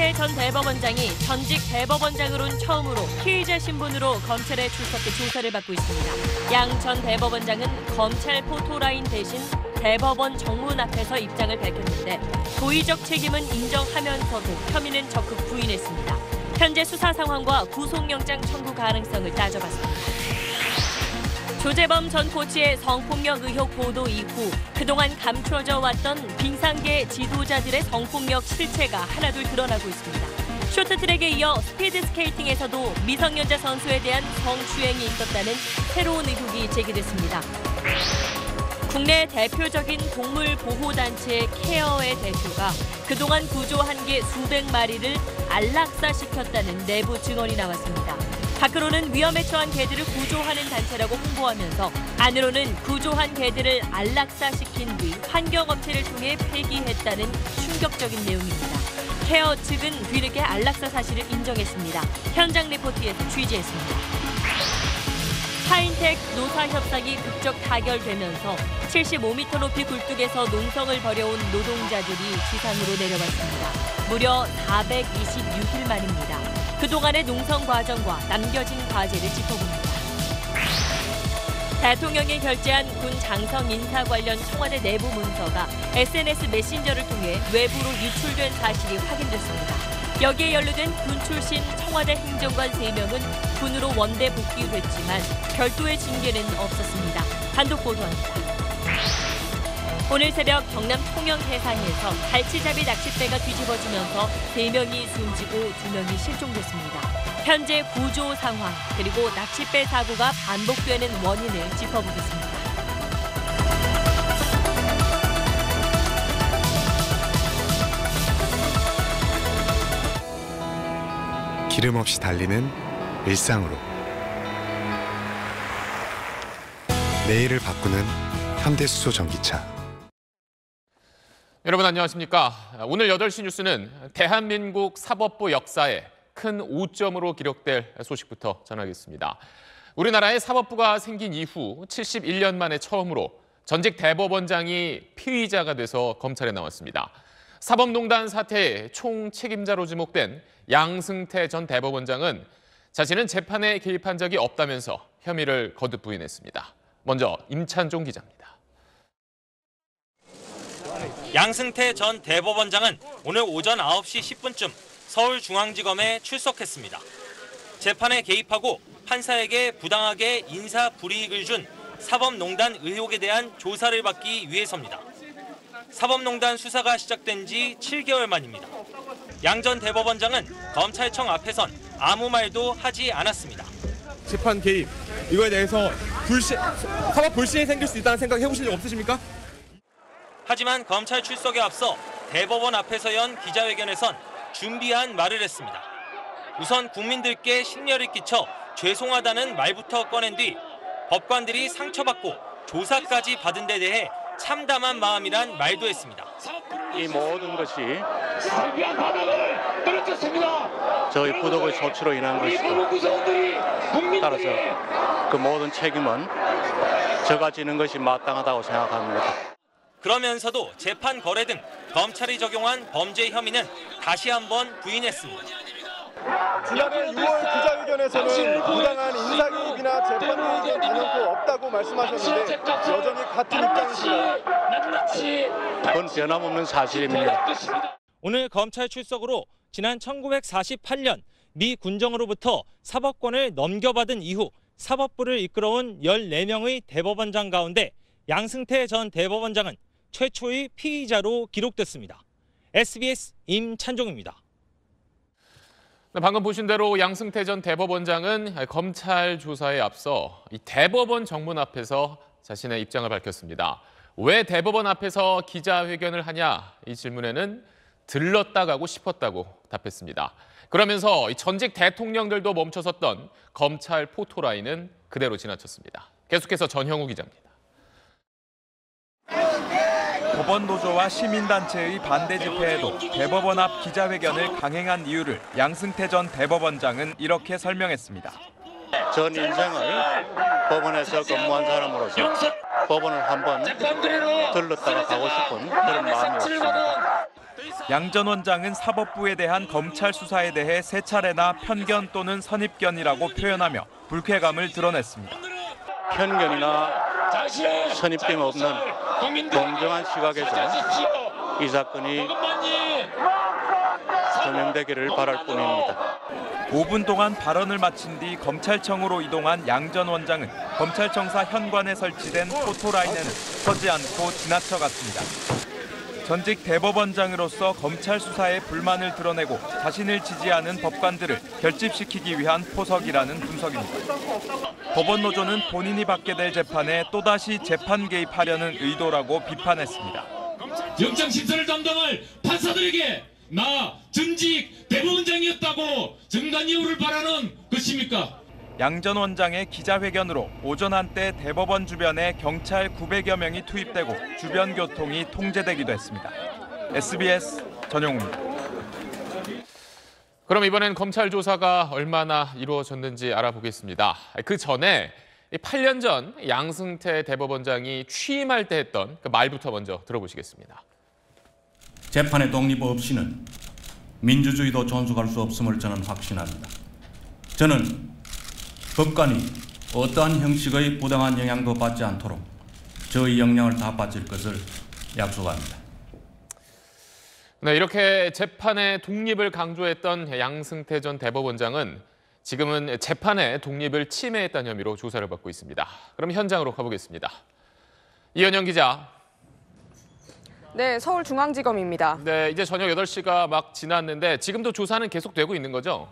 양승태 전 대법원장이 전직 대법원장으로는 처음으로 피의자 신분으로 검찰에 출석해 조사를 받고 있습니다. 양 전 대법원장은 검찰 포토라인 대신 대법원 정문 앞에서 입장을 밝혔는데 도의적 책임은 인정하면서도 혐의는 적극 부인했습니다. 현재 수사 상황과 구속영장 청구 가능성을 따져봤습니다. 조재범 전 코치의 성폭력 의혹 보도 이후 그동안 감춰져 왔던 빙상계 지도자들의 성폭력 실체가 하나둘 드러나고 있습니다. 쇼트트랙에 이어 스피드스케이팅에서도 미성년자 선수에 대한 성추행이 있었다는 새로운 의혹이 제기됐습니다. 국내 대표적인 동물 보호단체 케어의 대표가 그동안 구조한 개 수백 마리를 안락사시켰다는 내부 증언이 나왔습니다. 밖으로는 위험에 처한 개들을 구조하는 단체라고 홍보하면서 안으로는 구조한 개들을 안락사시킨 뒤 환경업체를 통해 폐기했다는 충격적인 내용입니다. 케어 측은 뒤늦게 안락사 사실을 인정했습니다. 현장 리포트에서 취재했습니다. 파인텍 노사 협상이 극적 타결되면서 75m 높이 굴뚝에서 농성을 벌여온 노동자들이 지상으로 내려왔습니다. 무려 426일 만입니다. 그동안의 농성 과정과 남겨진 과제를 짚어봅니다. 대통령이 결재한 군 장성 인사 관련 청와대 내부 문서가 SNS 메신저를 통해 외부로 유출된 사실이 확인됐습니다. 여기에 연루된 군 출신 청와대 행정관 3명은 군으로 원대 복귀됐지만 별도의 징계는 없었습니다. 단독 보도합니다. 오늘 새벽 경남 통영 해상에서 갈치잡이 낚싯배가 뒤집어지면서 3명이 숨지고 2명이 실종됐습니다. 현재 구조 상황 그리고 낚싯배 사고가 반복되는 원인을 짚어보겠습니다. 기름 없이 달리는 일상으로 내일을 바꾸는 현대수소 전기차. 여러분 안녕하십니까? 오늘 8시 뉴스는 대한민국 사법부 역사에 큰 오점으로 기록될 소식부터 전하겠습니다. 우리나라의 사법부가 생긴 이후 71년 만에 처음으로 전직 대법원장이 피의자가 돼서 검찰에 나왔습니다. 사법농단 사태의 총책임자로 지목된 양승태 전 대법원장은 자신은 재판에 개입한 적이 없다면서 혐의를 거듭 부인했습니다. 먼저 임찬종 기자입니다. 양승태 전 대법원장은 오늘 오전 9시 10분쯤 서울중앙지검에 출석했습니다. 재판에 개입하고 판사에게 부당하게 인사 불이익을 준 사법농단 의혹에 대한 조사를 받기 위해서입니다. 사법농단 수사가 시작된 지 7개월 만입니다. 양 전 대법원장은 검찰청 앞에선 아무 말도 하지 않았습니다. 재판 개입, 이거에 대해서 사법 불신이 생길 수 있다는 생각 해보신 적 없으십니까? 하지만 검찰 출석에 앞서 대법원 앞에서 연 기자회견에선 준비한 말을 했습니다. 우선 국민들께 심려를 끼쳐 죄송하다는 말부터 꺼낸 뒤 법관들이 상처받고 조사까지 받은 데 대해 참담한 마음이란 말도 했습니다. 이 모든 것이 저희 부독의 조치로 인한 것이고 따라서 그 모든 책임은 제가 지는 것이 마땅하다고 생각합니다. 그러면서도 재판 거래 등 검찰이 적용한 범죄 혐의는 다시 한번 부인했습니다. 지난해 6월 기자회견에서는 부당한 인사 개입이나 재판 개입은 단연코 없다고 말씀하셨는데 여전히 같은 입장이신가요? 그건 변함없는 사실입니다. 오늘 검찰 출석으로 지난 1948년 미 군정으로부터 사법권을 넘겨받은 이후 사법부를 이끌어온 14명의 대법원장 가운데 양승태 전 대법원장은 최초의 피의자로 기록됐습니다. SBS 임찬종입니다. 방금 보신 대로 양승태 전 대법원장은 검찰 조사에 앞서 이 대법원 정문 앞에서 자신의 입장을 밝혔습니다. 왜 대법원 앞에서 기자회견을 하냐? 이 질문에는 들렀다 가고 싶었다고 답했습니다. 그러면서 이 전직 대통령들도 멈춰섰던 검찰 포토라인은 그대로 지나쳤습니다. 계속해서 전형우 기자입니다. 법원 노조와 시민단체의 반대 집회에도 대법원 앞 기자회견을 강행한 이유를 양승태 전 대법원장은 이렇게 설명했습니다. 전 인생을 법원에서 근무한 사람으로서 법원을 한번 들렀다가 가고 싶은 그런 마음이었습니다. 양 전 원장은 사법부에 대한 검찰 수사에 대해 세 차례나 편견 또는 선입견이라고 표현하며 불쾌감을 드러냈습니다. 편견이나 선입견 없는 공정한 시각에서 이 사건이 조명되기를 바랄 뿐입니다. 5분 동안 발언을 마친 뒤 검찰청으로 이동한 양 전 원장은 검찰청사 현관에 설치된 포토라인에는 서지 않고 지나쳐갔습니다. 전직 대법원장으로서 검찰 수사에 불만을 드러내고 자신을 지지하는 법관들을 결집시키기 위한 포석이라는 분석입니다. 법원 노조는 본인이 받게 될 재판에 또다시 재판 개입하려는 의도라고 비판했습니다. 영장 심사를 담당할 판사들에게 나 전직 대법원장이었다고 정당 이유를 바라는 것입니까? 양 전 원장의 기자회견으로 오전 한때 대법원 주변에 경찰 900여 명이 투입되고 주변 교통이 통제되기도 했습니다. SBS 전용우입니다. 그럼 이번엔 검찰 조사가 얼마나 이루어졌는지 알아보겠습니다. 그 전에 8년 전 양승태 대법원장이 취임할 때 했던 그 말부터 먼저 들어보시겠습니다. 재판의 독립 없이는 민주주의도 존속할 수 없음을 저는 확신합니다. 저는 법관이 어떠한 형식의 부당한 영향도 받지 않도록 저의 역량을 다 바칠 것을 약속합니다. 네, 이렇게 재판의 독립을 강조했던 양승태 전 대법원장은 지금은 재판의 독립을 침해했다는 혐의로 조사를 받고 있습니다. 그럼 현장으로 가보겠습니다. 이현영 기자. 네, 서울중앙지검입니다. 네, 이제 저녁 8시가 막 지났는데 지금도 조사는 계속되고 있는 거죠?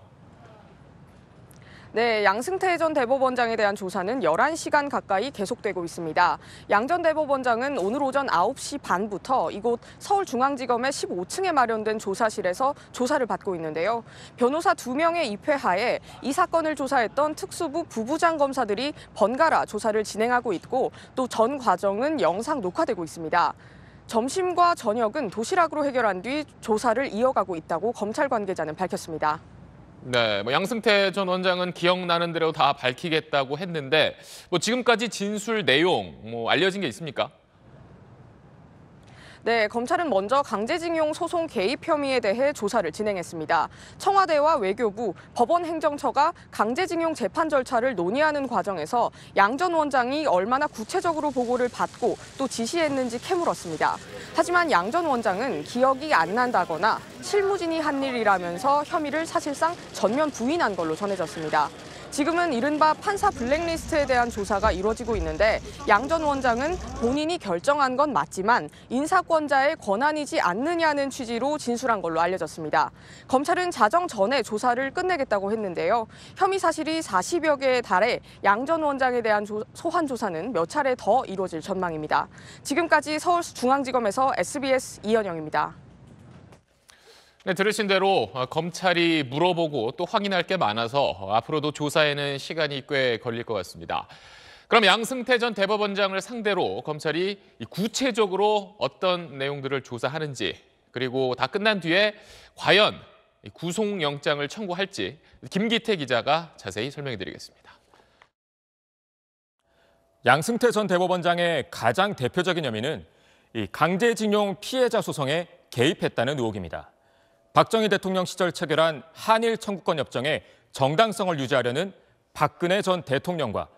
네, 양승태 전 대법원장에 대한 조사는 11시간 가까이 계속되고 있습니다. 양 전 대법원장은 오늘 오전 9시 반부터 이곳 서울중앙지검의 15층에 마련된 조사실에서 조사를 받고 있는데요. 변호사 2명의 입회하에 이 사건을 조사했던 특수부 부부장 검사들이 번갈아 조사를 진행하고 있고 또 전 과정은 영상 녹화되고 있습니다. 점심과 저녁은 도시락으로 해결한 뒤 조사를 이어가고 있다고 검찰 관계자는 밝혔습니다. 네, 양승태 전 원장은 기억나는 대로 다 밝히겠다고 했는데 지금까지 진술 내용 알려진 게 있습니까? 네, 검찰은 먼저 강제징용 소송 개입 혐의에 대해 조사를 진행했습니다. 청와대와 외교부, 법원행정처가 강제징용 재판 절차를 논의하는 과정에서 양 전 원장이 얼마나 구체적으로 보고를 받고 또 지시했는지 캐물었습니다. 하지만 양 전 원장은 기억이 안 난다거나 실무진이 한 일이라면서 혐의를 사실상 전면 부인한 걸로 전해졌습니다. 지금은 이른바 판사 블랙리스트에 대한 조사가 이루어지고 있는데 양 전 원장은 본인이 결정한 건 맞지만 인사권자의 권한이지 않느냐는 취지로 진술한 걸로 알려졌습니다. 검찰은 자정 전에 조사를 끝내겠다고 했는데요. 혐의 사실이 40여 개에 달해 양 전 원장에 대한 소환 조사는 몇 차례 더 이루어질 전망입니다. 지금까지 서울중앙지검에서 SBS 이현영입니다. 네, 들으신 대로 검찰이 물어보고 또 확인할 게 많아서 앞으로도 조사에는 시간이 꽤 걸릴 것 같습니다. 그럼 양승태 전 대법원장을 상대로 검찰이 구체적으로 어떤 내용들을 조사하는지 그리고 다 끝난 뒤에 과연 구속영장을 청구할지 김기태 기자가 자세히 설명해드리겠습니다. 양승태 전 대법원장의 가장 대표적인 혐의는 강제징용 피해자 소송에 개입했다는 의혹입니다. 박정희 대통령 시절 체결한 한일 청구권 협정의 정당성을 유지하려는 박근혜 전 대통령과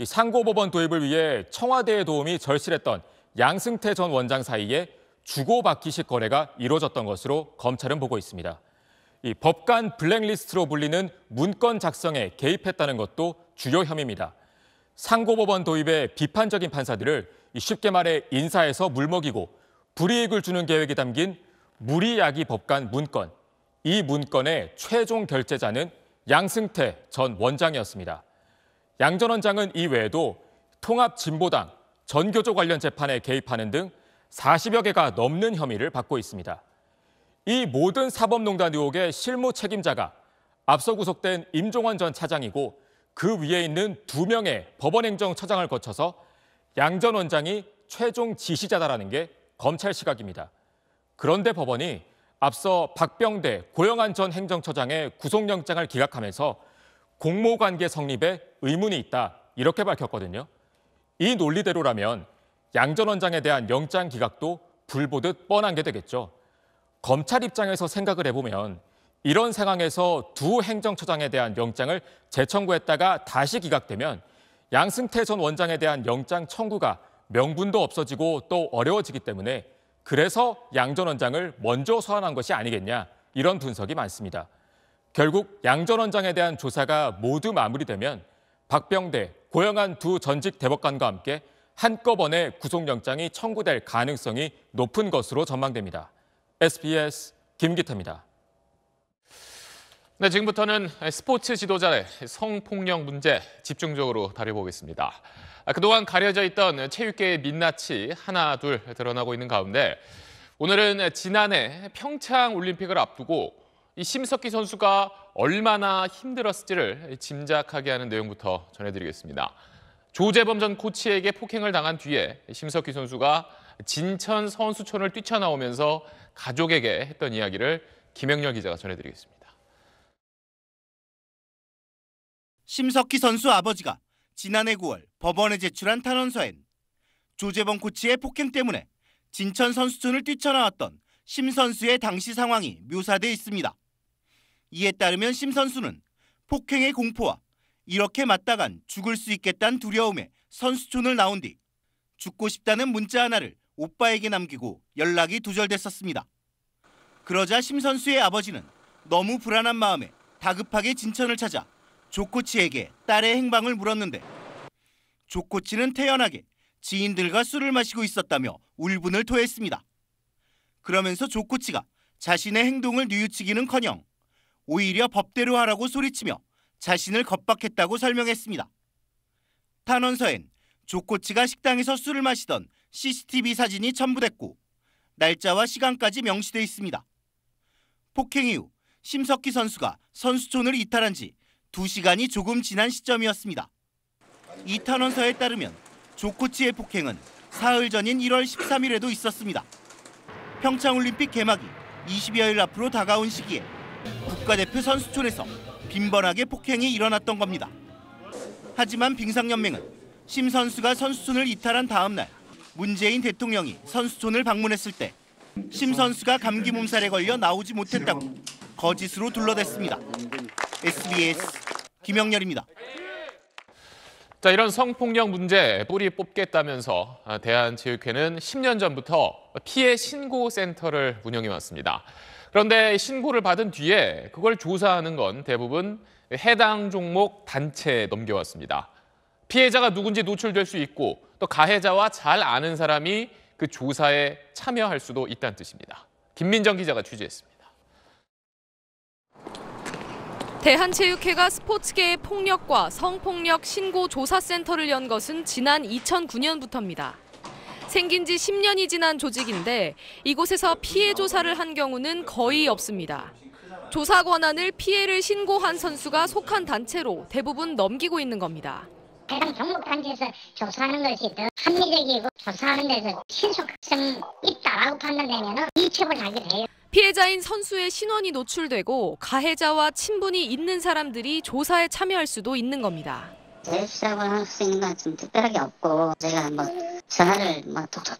상고법원 도입을 위해 청와대의 도움이 절실했던 양승태 전 원장 사이에 주고받기식 거래가 이루어졌던 것으로 검찰은 보고 있습니다. 법관 블랙리스트로 불리는 문건 작성에 개입했다는 것도 주요 혐의입니다. 상고법원 도입에 비판적인 판사들을 쉽게 말해 인사에서 물먹이고 불이익을 주는 계획이 담긴 무리야기 법관 문건. 이 문건의 최종 결재자는 양승태 전 원장이었습니다. 양 전 원장은 이 외에도 통합진보당, 전교조 관련 재판에 개입하는 등 40여 개가 넘는 혐의를 받고 있습니다. 이 모든 사법농단 의혹의 실무 책임자가 앞서 구속된 임종원 전 차장이고 그 위에 있는 2명의 법원행정처장을 거쳐서 양 전 원장이 최종 지시자다라는 게 검찰 시각입니다. 그런데 법원이 앞서 박병대, 고영한 전 행정처장의 구속영장을 기각하면서 공모관계 성립에 의문이 있다 이렇게 밝혔거든요. 이 논리대로라면 양 전 원장에 대한 영장 기각도 불보듯 뻔한 게 되겠죠. 검찰 입장에서 생각을 해보면 이런 상황에서 두 행정처장에 대한 영장을 재청구했다가 다시 기각되면 양승태 전 원장에 대한 영장 청구가 명분도 없어지고 또 어려워지기 때문에 그래서 양 전 원장을 먼저 소환한 것이 아니겠냐, 이런 분석이 많습니다. 결국 양 전 원장에 대한 조사가 모두 마무리되면 박병대, 고영한 두 전직 대법관과 함께 한꺼번에 구속영장이 청구될 가능성이 높은 것으로 전망됩니다. SBS 김기태입니다. 네, 지금부터는 스포츠 지도자의 성폭력 문제 집중적으로 다뤄보겠습니다. 그동안 가려져 있던 체육계의 민낯이 하나 둘 드러나고 있는 가운데 오늘은 지난해 평창 올림픽을 앞두고 이 심석희 선수가 얼마나 힘들었을지를 짐작하게 하는 내용부터 전해드리겠습니다. 조재범 전 코치에게 폭행을 당한 뒤에 심석희 선수가 진천 선수촌을 뛰쳐나오면서 가족에게 했던 이야기를 김영렬 기자가 전해드리겠습니다. 심석희 선수 아버지가 지난해 9월 법원에 제출한 탄원서엔 조재범 코치의 폭행 때문에 진천 선수촌을 뛰쳐나왔던 심 선수의 당시 상황이 묘사돼 있습니다. 이에 따르면 심 선수는 폭행의 공포와 이렇게 맞다간 죽을 수 있겠다는 두려움에 선수촌을 나온 뒤 죽고 싶다는 문자 하나를 오빠에게 남기고 연락이 두절됐었습니다. 그러자 심 선수의 아버지는 너무 불안한 마음에 다급하게 진천을 찾아 조 코치에게 딸의 행방을 물었는데 조 코치는 태연하게 지인들과 술을 마시고 있었다며 울분을 토했습니다. 그러면서 조 코치가 자신의 행동을 뉘우치기는커녕 오히려 법대로 하라고 소리치며 자신을 겁박했다고 설명했습니다. 탄원서엔 조 코치가 식당에서 술을 마시던 CCTV 사진이 첨부됐고 날짜와 시간까지 명시돼 있습니다. 폭행 이후 심석희 선수가 선수촌을 이탈한 지 2시간이 조금 지난 시점이었습니다. 이 탄원서에 따르면 조 코치의 폭행은 사흘 전인 1월 13일에도 있었습니다. 평창올림픽 개막이 20여일 앞으로 다가온 시기에 국가대표 선수촌에서 빈번하게 폭행이 일어났던 겁니다. 하지만 빙상연맹은 심 선수가 선수촌을 이탈한 다음 날 문재인 대통령이 선수촌을 방문했을 때 심 선수가 감기 몸살에 걸려 나오지 못했다고 거짓으로 둘러댔습니다. SBS 김영렬입니다. 자, 이런 성폭력 문제 뿌리 뽑겠다면서 대한체육회는 10년 전부터 피해 신고센터를 운영해 왔습니다. 그런데 신고를 받은 뒤에 그걸 조사하는 건 대부분 해당 종목 단체에 넘겨왔습니다. 피해자가 누군지 노출될 수 있고 또 가해자와 잘 아는 사람이 그 조사에 참여할 수도 있다는 뜻입니다. 김민정 기자가 취재했습니다. 대한체육회가 스포츠계의 폭력과 성폭력 신고 조사센터를 연 것은 지난 2009년부터입니다. 생긴 지 10년이 지난 조직인데 이곳에서 피해 조사를 한 경우는 거의 없습니다. 조사 권한을 피해를 신고한 선수가 속한 단체로 대부분 넘기고 있는 겁니다. 해당 종목 단지에서 조사하는 것이 더 합리적이고 조사하는 데서 신속성이 있다라고 판단되면 이첩을 하게 돼요. 피해자인 선수의 신원이 노출되고 가해자와 친분이 있는 사람들이 조사에 참여할 수도 있는 겁니다. 수사를 할 수 있는 건 좀 특별하게 없고 제가 전화를 톡톡.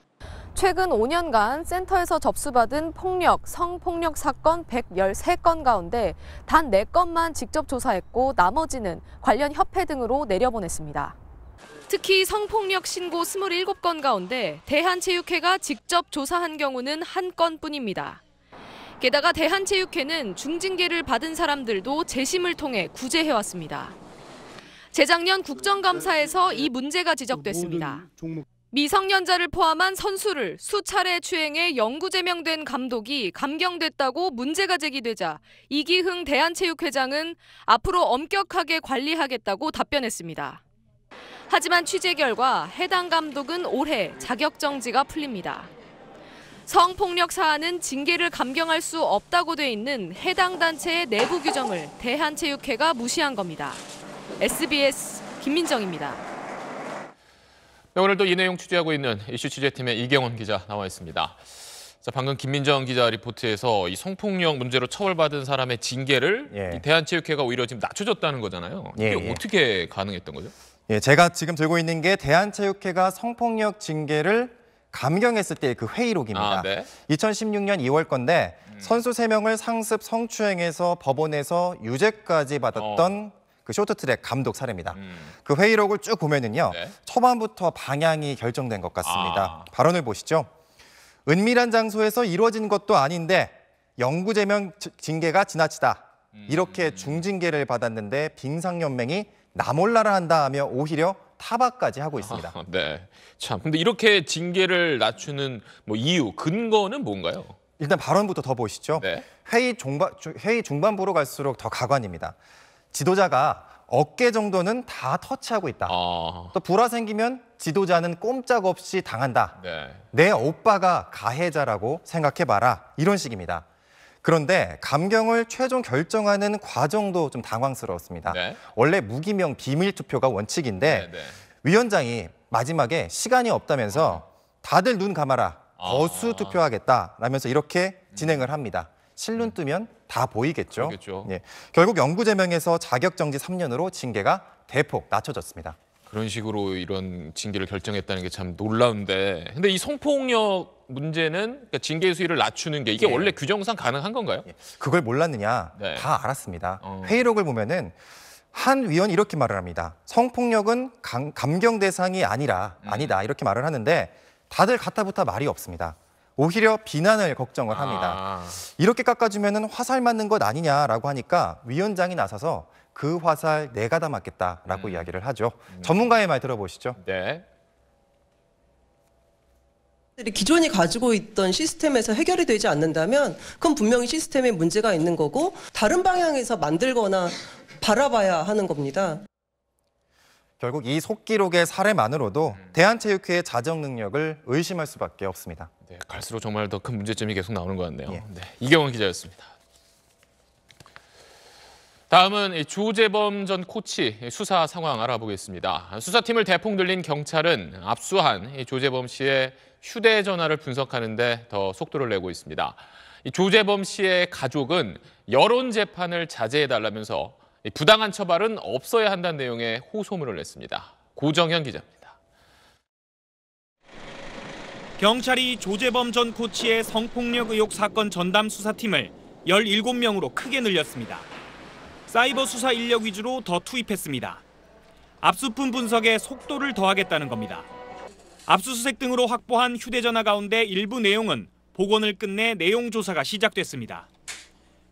최근 5년간 센터에서 접수받은 폭력, 성폭력 사건 113건 가운데 단 4건만 직접 조사했고 나머지는 관련 협회 등으로 내려보냈습니다. 특히 성폭력 신고 27건 가운데 대한체육회가 직접 조사한 경우는 1건뿐입니다. 게다가 대한체육회는 중징계를 받은 사람들도 재심을 통해 구제해왔습니다. 재작년 국정감사에서 이 문제가 지적됐습니다. 미성년자를 포함한 선수를 수차례 추행해 영구 제명된 감독이 감경됐다고 문제가 제기되자 이기흥 대한체육회장은 앞으로 엄격하게 관리하겠다고 답변했습니다. 하지만 취재 결과 해당 감독은 올해 자격정지가 풀립니다. 성폭력 사안은 징계를 감경할 수 없다고 돼 있는 해당 단체의 내부 규정을 대한체육회가 무시한 겁니다. SBS 김민정입니다. 네, 오늘도 이 내용 취재하고 있는 이슈 취재팀의 이경원 기자 나와 있습니다. 자, 방금 김민정 기자 리포트에서 이 성폭력 문제로 처벌받은 사람의 징계를 이 대한체육회가 오히려 지금 낮춰줬다는 거잖아요. 이게 어떻게 가능했던 거죠? 제가 지금 들고 있는 게 대한체육회가 성폭력 징계를 감경했을 때 그 회의록입니다. 네. 2016년 2월 건데 선수 3명을 상습 성추행해서 법원에서 유죄까지 받았던 그 쇼트트랙 감독 사례입니다. 그 회의록을 쭉 보면은요. 네. 초반부터 방향이 결정된 것 같습니다. 발언을 보시죠. 은밀한 장소에서 이루어진 것도 아닌데 영구제명 징계가 지나치다. 이렇게 중징계를 받았는데 빙상연맹이 나 몰라라 한다 하며 오히려 타박까지 하고 있습니다. 네. 참, 근데 이렇게 징계를 낮추는 뭐 이유, 근거는 뭔가요? 일단 발언부터 더 보시죠. 네. 회의 중반부로 갈수록 더 가관입니다. 지도자가 어깨 정도는 다 터치하고 있다. 또 불화 생기면 지도자는 꼼짝없이 당한다. 네. 내 오빠가 가해자라고 생각해봐라. 이런 식입니다. 그런데 감경을 최종 결정하는 과정도 좀 당황스러웠습니다. 네. 원래 무기명 비밀 투표가 원칙인데 위원장이 마지막에 시간이 없다면서 다들 눈 감아라. 거수 투표하겠다라면서 이렇게 진행을 합니다. 실눈 뜨면 다 보이겠죠. 예. 결국 영구제명에서 자격정지 3년으로 징계가 대폭 낮춰졌습니다. 그런 식으로 이런 징계를 결정했다는 게 참 놀라운데, 근데 이 성폭력 문제는 그러니까 징계 수위를 낮추는 게 이게 원래 규정상 가능한 건가요? 그걸 몰랐느냐? 네. 다 알았습니다. 회의록을 보면은 한 위원이 이렇게 말을 합니다. 성폭력은 감경 대상이 아니다 이렇게 말을 하는데 다들 가타부타 말이 없습니다. 오히려 비난을 걱정을 합니다. 이렇게 깎아주면은 화살 맞는 것 아니냐라고 하니까 위원장이 나서서 그 화살 내가 다 맞겠다라고 이야기를 하죠. 전문가의 말 들어보시죠. 네. 기존이 가지고 있던 시스템에서 해결이 되지 않는다면 그건 분명히 시스템에 문제가 있는 거고 다른 방향에서 만들거나 바라봐야 하는 겁니다. 결국 이 속기록의 사례만으로도 대한체육회의 자정 능력을 의심할 수밖에 없습니다. 네, 갈수록 정말 더 큰 문제점이 계속 나오는 것 같네요. 네, 이경원 기자였습니다. 다음은 조재범 전 코치 수사 상황 알아보겠습니다. 수사팀을 대폭 늘린 경찰은 압수한 조재범 씨의 휴대전화를 분석하는 데 더 속도를 내고 있습니다. 조재범 씨의 가족은 여론 재판을 자제해달라면서 부당한 처벌은 없어야 한다는 내용의 호소문을 냈습니다. 고정현 기자입니다. 경찰이 조재범 전 코치의 성폭력 의혹 사건 전담 수사팀을 17명으로 크게 늘렸습니다. 사이버 수사 인력 위주로 더 투입했습니다. 압수품 분석에 속도를 더하겠다는 겁니다. 압수수색 등으로 확보한 휴대전화 가운데 일부 내용은 복원을 끝내 내용 조사가 시작됐습니다.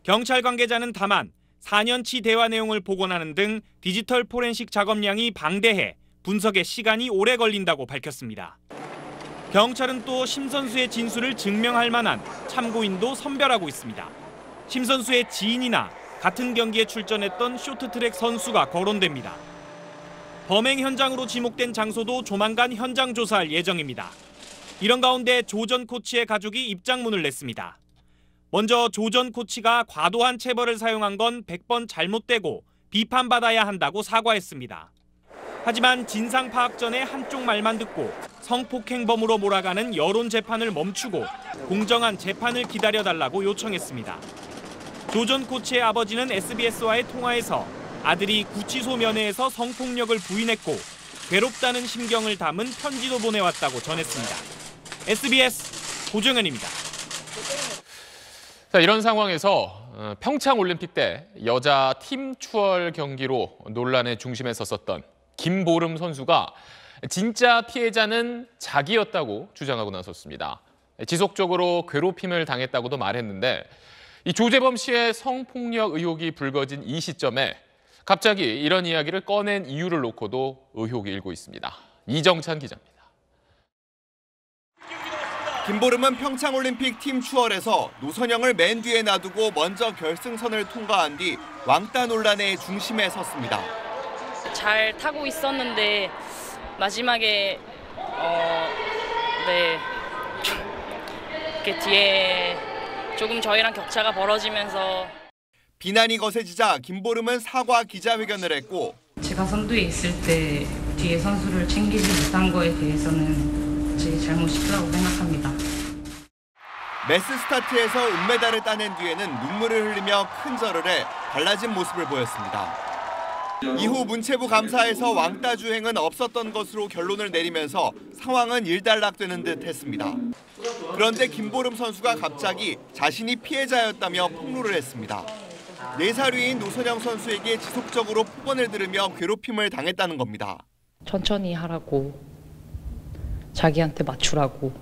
경찰 관계자는 다만 4년치 대화 내용을 복원하는 등 디지털 포렌식 작업량이 방대해 분석에 시간이 오래 걸린다고 밝혔습니다. 경찰은 또 심 선수의 진술을 증명할 만한 참고인도 선별하고 있습니다. 심 선수의 지인이나 같은 경기에 출전했던 쇼트트랙 선수가 거론됩니다. 범행 현장으로 지목된 장소도 조만간 현장 조사할 예정입니다. 이런 가운데 조 전 코치의 가족이 입장문을 냈습니다. 먼저 조 전 코치가 과도한 체벌을 사용한 건 100번 잘못되고 비판받아야 한다고 사과했습니다. 하지만 진상 파악 전에 한쪽 말만 듣고 성폭행범으로 몰아가는 여론 재판을 멈추고 공정한 재판을 기다려달라고 요청했습니다. 조 전 코치의 아버지는 SBS와의 통화에서 아들이 구치소 면회에서 성폭력을 부인했고 괴롭다는 심경을 담은 편지도 보내왔다고 전했습니다. SBS 고정현입니다. 자, 이런 상황에서 평창 올림픽 때 여자 팀 추월 경기로 논란의 중심에 섰었던 김보름 선수가 진짜 피해자는 자기였다고 주장하고 나섰습니다. 지속적으로 괴롭힘을 당했다고도 말했는데 이 조재범 씨의 성폭력 의혹이 불거진 이 시점에 갑자기 이런 이야기를 꺼낸 이유를 놓고도 의혹이 일고 있습니다. 이정찬 기자입니다. 김보름은 평창올림픽 팀 추월에서 노선영을 맨 뒤에 놔두고 먼저 결승선을 통과한 뒤 왕따 논란의 중심에 섰습니다. 잘 타고 있었는데 마지막에 이렇게 뒤에 조금 저희랑 격차가 벌어지면서 비난이 거세지자 김보름은 사과 기자회견을 했고 제가 선두에 있을 때 뒤에 선수를 챙기지 못한 거에 대해서는 제 잘못이라고 생각합니다. 메스 스타트에서 은메달을 따낸 뒤에는 눈물을 흘리며 큰 절을 해 달라진 모습을 보였습니다. 이후 문체부 감사에서 왕따 주행은 없었던 것으로 결론을 내리면서 상황은 일단락되는 듯 했습니다. 그런데 김보름 선수가 갑자기 자신이 피해자였다며 폭로를 했습니다. 4살 위인 노선영 선수에게 지속적으로 폭언을 들으며 괴롭힘을 당했다는 겁니다. 천천히 하라고, 자기한테 맞추라고,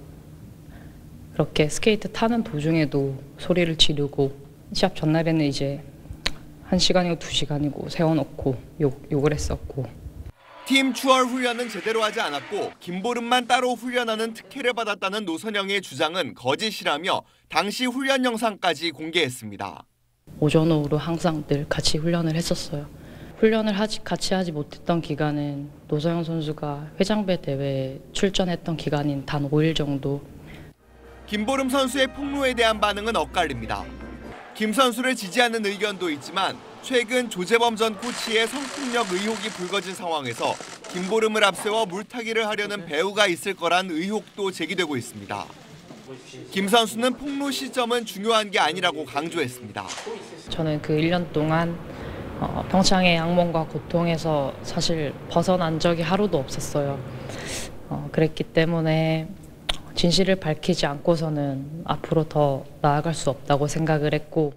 그렇게 스케이트 타는 도중에도 소리를 지르고, 시합 전날에는 이제 1시간이고 2시간이고 세워놓고 욕을 했었고. 팀 추월 훈련은 제대로 하지 않았고 김보름만 따로 훈련하는 특혜를 받았다는 노선영의 주장은 거짓이라며 당시 훈련 영상까지 공개했습니다. 오전 오후로 항상 늘 같이 훈련을 했었어요. 훈련을 같이 하지 못했던 기간은 노선영 선수가 회장배 대회에 출전했던 기간인 단 5일 정도. 김보름 선수의 폭로에 대한 반응은 엇갈립니다. 김 선수를 지지하는 의견도 있지만 최근 조재범 전 코치의 성폭력 의혹이 불거진 상황에서 김보름을 앞세워 물타기를 하려는 배우가 있을 거란 의혹도 제기되고 있습니다. 김 선수는 폭로 시점은 중요한 게 아니라고 강조했습니다. 저는 그 1년 동안 평창의 악몽과 고통에서 사실 벗어난 적이 하루도 없었어요. 그랬기 때문에 진실을 밝히지 않고서는 앞으로 더 나아갈 수 없다고 생각을 했고.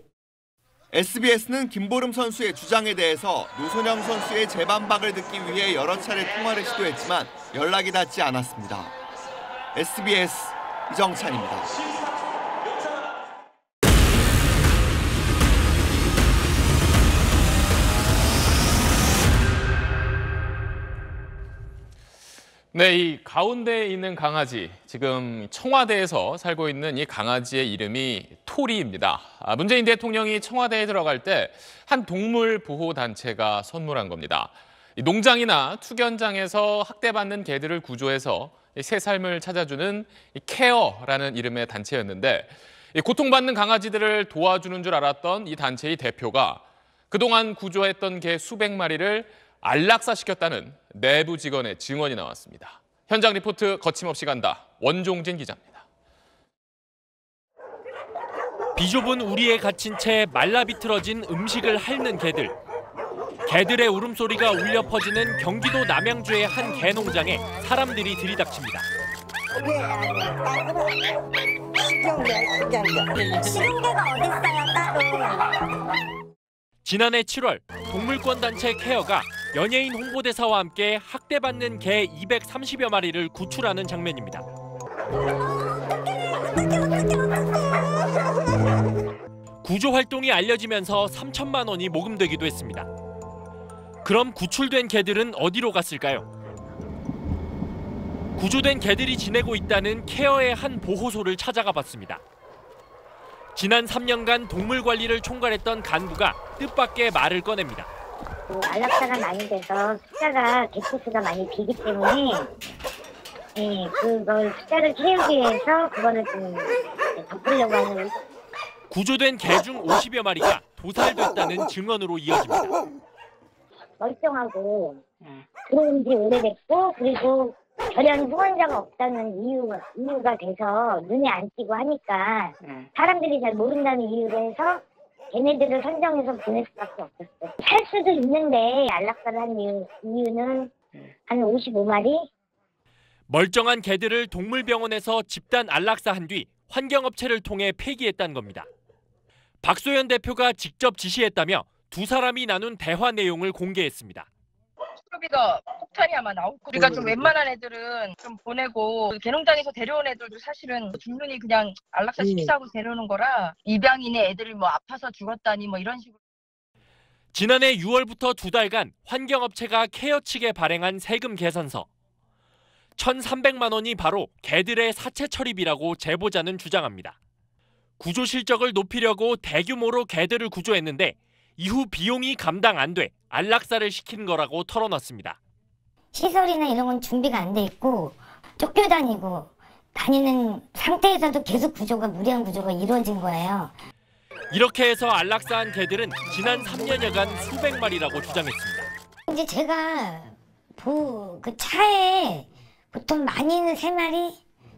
SBS는 김보름 선수의 주장에 대해서 노선영 선수의 재반박을 듣기 위해 여러 차례 통화를 시도했지만 연락이 닿지 않았습니다. SBS 이정찬입니다. 네, 이 가운데에 있는 강아지, 지금 청와대에서 살고 있는 이 강아지의 이름이 토리입니다. 문재인 대통령이 청와대에 들어갈 때 한 동물 보호 단체가 선물한 겁니다. 이 농장이나 투견장에서 학대받는 개들을 구조해서 새 삶을 찾아주는 이 케어라는 이름의 단체였는데, 이 고통받는 강아지들을 도와주는 줄 알았던 이 단체의 대표가 그동안 구조했던 개 수백 마리를 안락사시켰다는 내부 직원의 증언이 나왔습니다. 현장 리포트 거침없이 간다. 원종진 기자입니다. 비좁은 우리에 갇힌 채 말라 비틀어진 음식을 핥는 개들. 개들의 울음소리가 울려 퍼지는 경기도 남양주의 한 개농장에 사람들이 들이닥칩니다. 식용개가 어딨어요, 따로. 지난해 7월 동물권 단체 케어가 연예인 홍보대사와 함께 학대받는 개 230여 마리를 구출하는 장면입니다. 구조 활동이 알려지면서 3천만 원이 모금되기도 했습니다. 그럼 구출된 개들은 어디로 갔을까요? 구조된 개들이 지내고 있다는 케어의 한 보호소를 찾아가 봤습니다. 지난 3년간 동물 관리를 총괄했던 간부가 뜻밖의 말을 꺼냅니다. 안락사가 많이 돼서 숫자가 개체수가 많이 비기 때문에 그걸 숫자를 채우기 위해서 그거를 좀 덮으려고 하는. 구조된 개 중 50여 마리가 도살됐다는 증언으로 이어집니다. 멀쩡하고 들어온 지 오래됐고 그리고 결연 후원자가 없다는 이유가 돼서 눈에 안 띄고 하니까 사람들이 잘 모른다는 이유로 해서 걔네들을 선정해서 보낼 수밖에 없었어요. 살 수도 있는데 안락사를 한 이유는 한 55마리? 멀쩡한 개들을 동물병원에서 집단 안락사한 뒤 환경업체를 통해 폐기했다는 겁니다. 박소연 대표가 직접 지시했다며 두 사람이 나눈 대화 내용을 공개했습니다. 수로비가 폭탄이 아마 나올 거고 우리가 좀 웬만한 애들은 좀 보내고 개농장에서 데려온 애들도 사실은 준순히 그냥 안락사 시키자고 데려오는 거라 입양인의 애들이 뭐 아파서 죽었다니 뭐 이런 식으로. 지난해 6월부터 2달간 환경업체가 케어 측에 발행한 세금 계산서. 1,300만 원이 바로 개들의 사체 처리비라고 제보자는 주장합니다. 구조 실적을 높이려고 대규모로 개들을 구조했는데 이후 비용이 감당 안 돼 안락사를 시킨 거라고 털어놨습니다. 시설이나 이런 건 준비가 안 돼 있고 쫓겨다니고 다니는 상태에서도 계속 무리한 구조가 이루어진 거예요. 이렇게 해서 안락사한 개들은 지난 3년여간 수백 마리라고 주장했습니다. 이제 제가 그 차에 보통 많이는 3마리,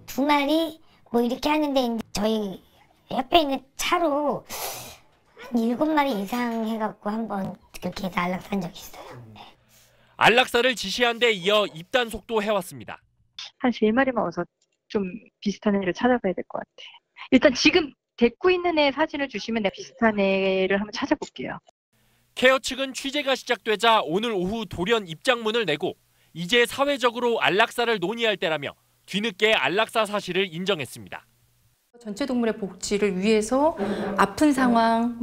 2마리 뭐 이렇게 하는데 이제 저희 옆에 있는 차로 한 7마리 이상 해갖고 한번 늦게도 안락사한 적이 있어요. 안락사를 지시한 데 이어 입단속도 해왔습니다. 한 3마리만 와서 좀 비슷한 애를 찾아봐야 될 것 같아. 일단 지금 데리고 있는 애 사진을 주시면 내가 비슷한 애를 한번 찾아볼게요. 케어 측은 취재가 시작되자 오늘 오후 돌연 입장문을 내고 이제 사회적으로 안락사를 논의할 때라며 뒤늦게 안락사 사실을 인정했습니다. 전체 동물의 복지를 위해서 아픈 상황,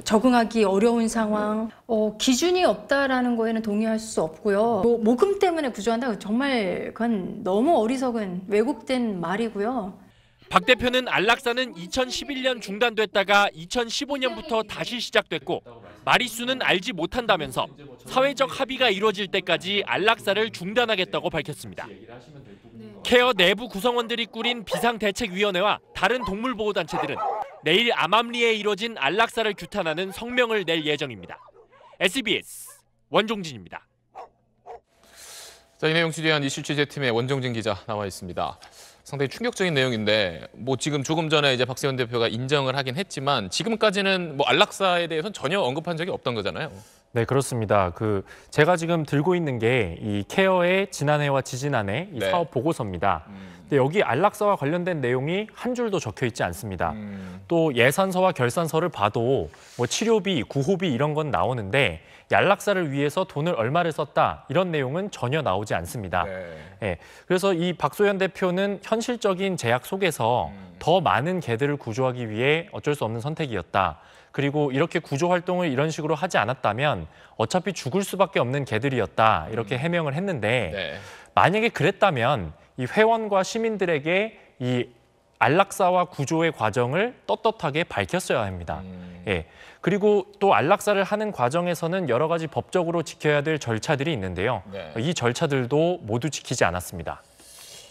적응하기 어려운 상황, 기준이 없다라는 거에는 동의할 수 없고요. 모금 때문에 구조한다, 정말 그건 너무 어리석은 왜곡된 말이고요. 박 대표는 안락사는 2011년 중단됐다가 2015년부터 다시 시작됐고 마리수는 알지 못한다면서 사회적 합의가 이루어질 때까지 안락사를 중단하겠다고 밝혔습니다. 케어 내부 구성원들이 꾸린 비상대책위원회와 다른 동물보호단체들은 내일 암암리에 이뤄진 안락사를 규탄하는 성명을 낼 예정입니다. SBS 원종진입니다. 자, 이 내용 취재한 이슈 취재팀의 원종진 기자 나와 있습니다. 상당히 충격적인 내용인데 지금 조금 전에 이제 박세현 대표가 인정을 하긴 했지만 지금까지는 안락사에 대해서는 전혀 언급한 적이 없던 거잖아요. 네, 그렇습니다. 제가 지금 들고 있는 게 이 케어의 지난해와 지지난해 이 사업 보고서입니다. 근데 여기 안락사와 관련된 내용이 한 줄도 적혀 있지 않습니다. 또 예산서와 결산서를 봐도 치료비, 구호비 이런 건 나오는데 안락사를 위해서 돈을 얼마를 썼다 이런 내용은 전혀 나오지 않습니다. 네, 그래서 이 박소연 대표는 현실적인 제약 속에서 더 많은 개들을 구조하기 위해 어쩔 수 없는 선택이었다. 그리고 이렇게 구조 활동을 이런 식으로 하지 않았다면 어차피 죽을 수밖에 없는 개들이었다. 이렇게 해명을 했는데 만약에 그랬다면 이 회원과 시민들에게 이 안락사와 구조의 과정을 떳떳하게 밝혔어야 합니다. 예. 그리고 또 안락사를 하는 과정에서는 여러 가지 법적으로 지켜야 될 절차들이 있는데요. 이 절차들도 모두 지키지 않았습니다.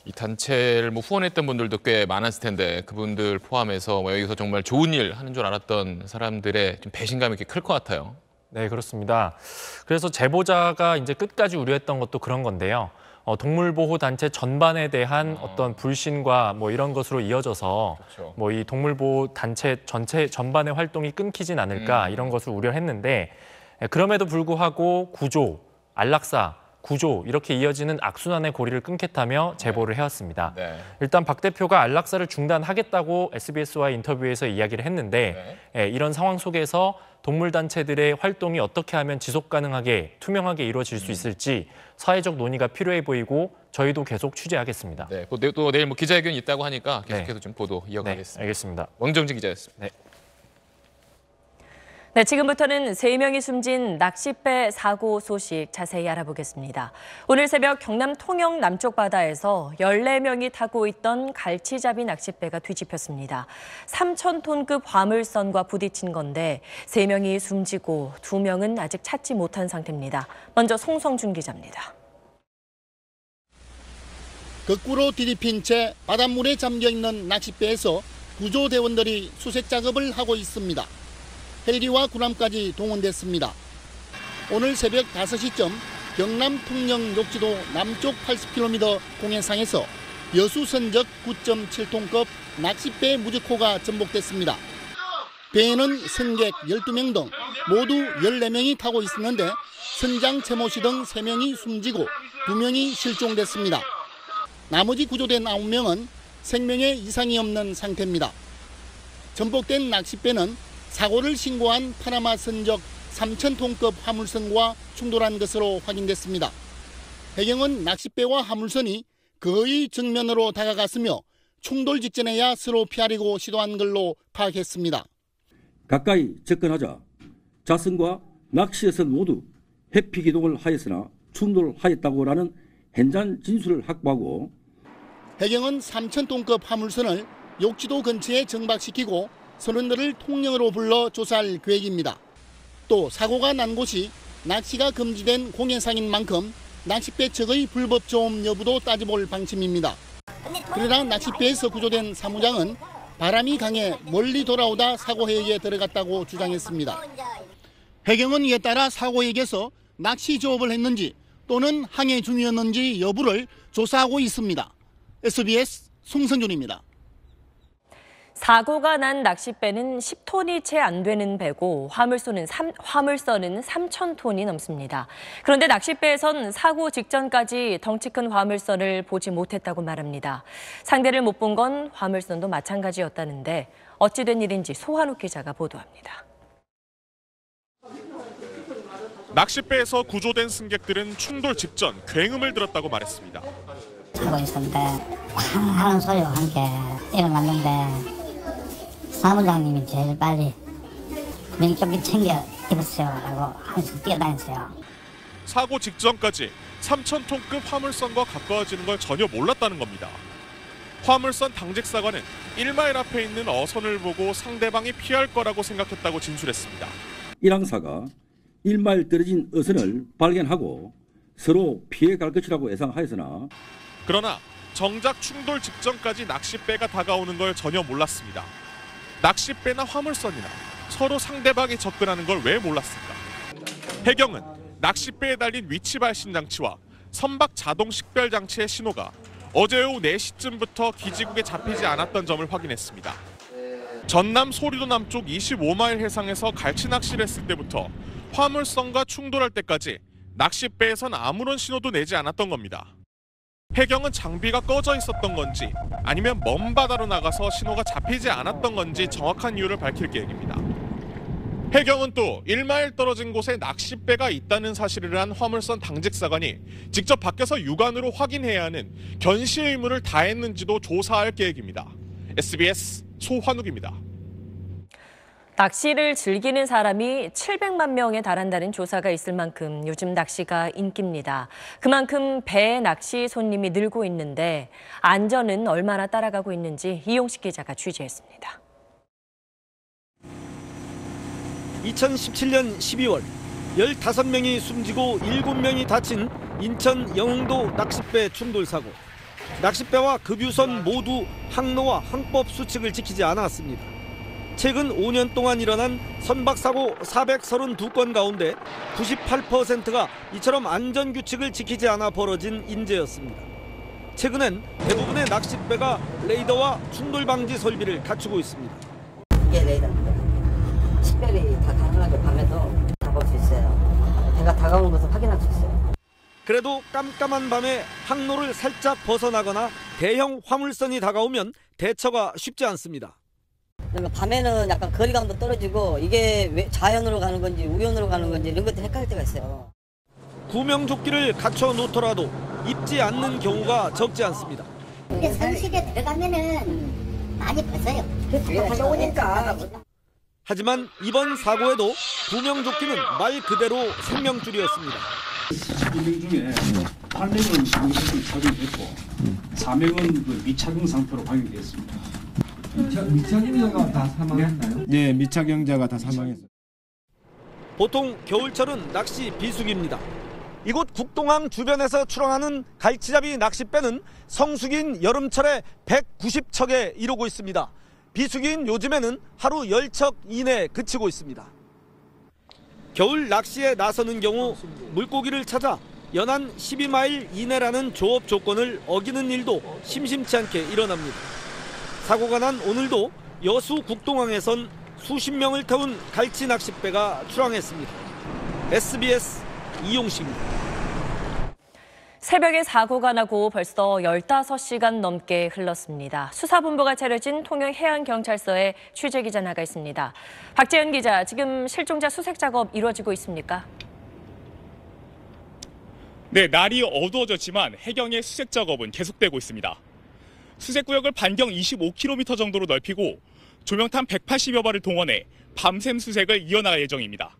이 단체를 후원했던 분들도 꽤 많았을 텐데 그분들 포함해서 여기서 정말 좋은 일 하는 줄 알았던 사람들의 좀 배신감이 이렇게 클 것 같아요. 네, 그렇습니다. 그래서 제보자가 이제 끝까지 우려했던 것도 그런 건데요. 동물보호단체 전반에 대한 어떤 불신과 이런 것으로 이어져서 이 동물보호단체 전체 전반의 활동이 끊기진 않을까 이런 것을 우려했는데 그럼에도 불구하고 구조, 안락사, 구조 이렇게 이어지는 악순환의 고리를 끊겠다며 제보를 해왔습니다. 일단 박 대표가 안락사를 중단하겠다고 SBS와의 인터뷰에서 이야기를 했는데 이런 상황 속에서 동물단체들의 활동이 어떻게 하면 지속 가능하게 투명하게 이루어질 수 있을지 사회적 논의가 필요해 보이고 저희도 계속 취재하겠습니다. 네, 또 내일 기자회견이 있다고 하니까 계속해서 좀 보도 이어가겠습니다. 네, 알겠습니다. 원종진 기자였습니다. 네, 지금부터는 3명이 숨진 낚싯배 사고 소식 자세히 알아보겠습니다. 오늘 새벽 경남 통영 남쪽 바다에서 14명이 타고 있던 갈치잡이 낚싯배가 뒤집혔습니다. 3,000톤급 화물선과 부딪힌 건데 3명이 숨지고 2명은 아직 찾지 못한 상태입니다. 먼저 송성준 기자입니다. 거꾸로 뒤집힌 채 바닷물에 잠겨있는 낚싯배에서 구조대원들이 수색 작업을 하고 있습니다. 헬기와 군함까지 동원됐습니다. 오늘 새벽 5시쯤 경남 통영 욕지도 남쪽 80km 공해상에서 여수선적 9.7톤급 낚싯배 무지코가 전복됐습니다. 배에는 승객 12명 등 모두 14명이 타고 있었는데 선장 최모 씨 등 3명이 숨지고 2명이 실종됐습니다. 나머지 구조된 9명은 생명에 이상이 없는 상태입니다. 전복된 낚싯배는 사고를 신고한 파나마 선적 3,000톤급 화물선과 충돌한 것으로 확인됐습니다. 해경은 낚싯배와 화물선이 거의 정면으로 다가갔으며 충돌 직전에야 서로 피하려고 시도한 걸로 파악했습니다. 가까이 접근하자 자선과 낚시여선 모두 회피 기동을 하였으나 충돌하였다고라는 현장 진술을 확보하고 해경은 3,000톤급 화물선을 욕지도 근처에 정박시키고 선원들을 통영으로 불러 조사할 계획입니다. 또 사고가 난 곳이 낚시가 금지된 공해상인 만큼 낚싯배 측의 불법 조업 여부도 따져볼 방침입니다. 그러나 낚싯배에서 구조된 사무장은 바람이 강해 멀리 돌아오다 사고해역에 들어갔다고 주장했습니다. 해경은 이에 따라 사고역에서 낚시 조업을 했는지 또는 항해 중이었는지 여부를 조사하고 있습니다. SBS 송성준입니다. 사고가 난 낚싯배는 10톤이 채 안 되는 배고 화물선은 3,000톤이 넘습니다. 그런데 낚싯배에선 사고 직전까지 덩치 큰 화물선을 보지 못했다고 말합니다. 상대를 못 본 건 화물선도 마찬가지였다는데 어찌된 일인지 소환욱 기자가 보도합니다. 낚싯배에서 구조된 승객들은 충돌 직전 굉음을 들었다고 말했습니다. 자고 있었는데 하는 소리와 함께 일어났는데 사무장님이 제일 빨리 민쪽이 챙겨 입었어요 라고 하면서 뛰어다녔어요. 사고 직전까지 3,000톤급 화물선과 가까워지는 걸 전혀 몰랐다는 겁니다. 화물선 당직사관은 1마일 앞에 있는 어선을 보고 상대방이 피할 거라고 생각했다고 진술했습니다. 일항사가 1마일 떨어진 어선을 발견하고 서로 피해갈 것이라고 예상하였으나 그러나 정작 충돌 직전까지 낚싯배가 다가오는 걸 전혀 몰랐습니다. 낚싯배나 화물선이나 서로 상대방이 접근하는 걸 왜 몰랐을까? 해경은 낚싯배에 달린 위치 발신 장치와 선박 자동 식별 장치의 신호가 어제 오후 4시쯤부터 기지국에 잡히지 않았던 점을 확인했습니다. 전남 소리도 남쪽 25마일 해상에서 갈치 낚시를 했을 때부터 화물선과 충돌할 때까지 낚싯배에선 아무런 신호도 내지 않았던 겁니다. 해경은 장비가 꺼져 있었던 건지 아니면 먼 바다로 나가서 신호가 잡히지 않았던 건지 정확한 이유를 밝힐 계획입니다. 해경은 또 1마일 떨어진 곳에 낚싯배가 있다는 사실을 한 화물선 당직사관이 직접 밖에서 육안으로 확인해야 하는 견시 의무를 다했는지도 조사할 계획입니다. SBS 소환욱입니다. 낚시를 즐기는 사람이 700만 명에 달한다는 조사가 있을 만큼 요즘 낚시가 인기입니다. 그만큼 배 낚시 손님이 늘고 있는데 안전은 얼마나 따라가고 있는지 이용식 기자가 취재했습니다. 2017년 12월 15명이 숨지고 7명이 다친 인천 영흥도 낚싯배 충돌 사고. 낚싯배와 급유선 모두 항로와 항법 수칙을 지키지 않았습니다. 최근 5년 동안 일어난 선박사고 432건 가운데 98%가 이처럼 안전규칙을 지키지 않아 벌어진 인재였습니다. 최근엔 대부분의 낚싯배가 레이더와 충돌 방지 설비를 갖추고 있습니다. 이게 레이더입니다. 식별이 다 가능하게 밤에도 잡을 수 있어요. 배가 다가오는 것을 확인할 수 있어요. 그래도 깜깜한 밤에 항로를 살짝 벗어나거나 대형 화물선이 다가오면 대처가 쉽지 않습니다. 밤에는 약간 거리감도 떨어지고 이게 왜 자연으로 가는 건지 우연으로 가는 건지 이런 것들이 헷갈릴 때가 있어요. 구명조끼를 갖춰 놓더라도 입지 않는 경우가 적지 않습니다. 근데 선실에 들어가면은 많이 벗어요. 좋으니까. 하지만 이번 사고에도 구명조끼는 말 그대로 생명줄이었습니다. 12명 중에 8명은 구명조끼를 착용했고 4명은 그 미착용 상태로 확인됐습니다. 미착용자가 다 사망했나요? 네, 미착용자가 다 사망했어요. 보통 겨울철은 낚시 비수기입니다. 이곳 국동항 주변에서 출항하는 갈치잡이 낚싯배는 성수기인 여름철에 190척에 이르고 있습니다. 비수기인 요즘에는 하루 10척 이내에 그치고 있습니다. 겨울 낚시에 나서는 경우 물고기를 찾아 연한 12마일 이내라는 조업 조건을 어기는 일도 심심치 않게 일어납니다. 사고가 난 오늘도 여수 국동항에선 수십 명을 태운 갈치 낚싯배가 출항했습니다. SBS 이용식입니다. 새벽에 사고가 나고 벌써 15시간 넘게 흘렀습니다. 수사본부가 차려진 통영해양경찰서에 취재기자 나가 있습니다. 박재현 기자, 지금 실종자 수색 작업 이루어지고 있습니까? 네, 날이 어두워졌지만 해경의 수색 작업은 계속되고 있습니다. 수색구역을 반경 25km 정도로 넓히고 조명탄 180여 발을 동원해 밤샘 수색을 이어나갈 예정입니다.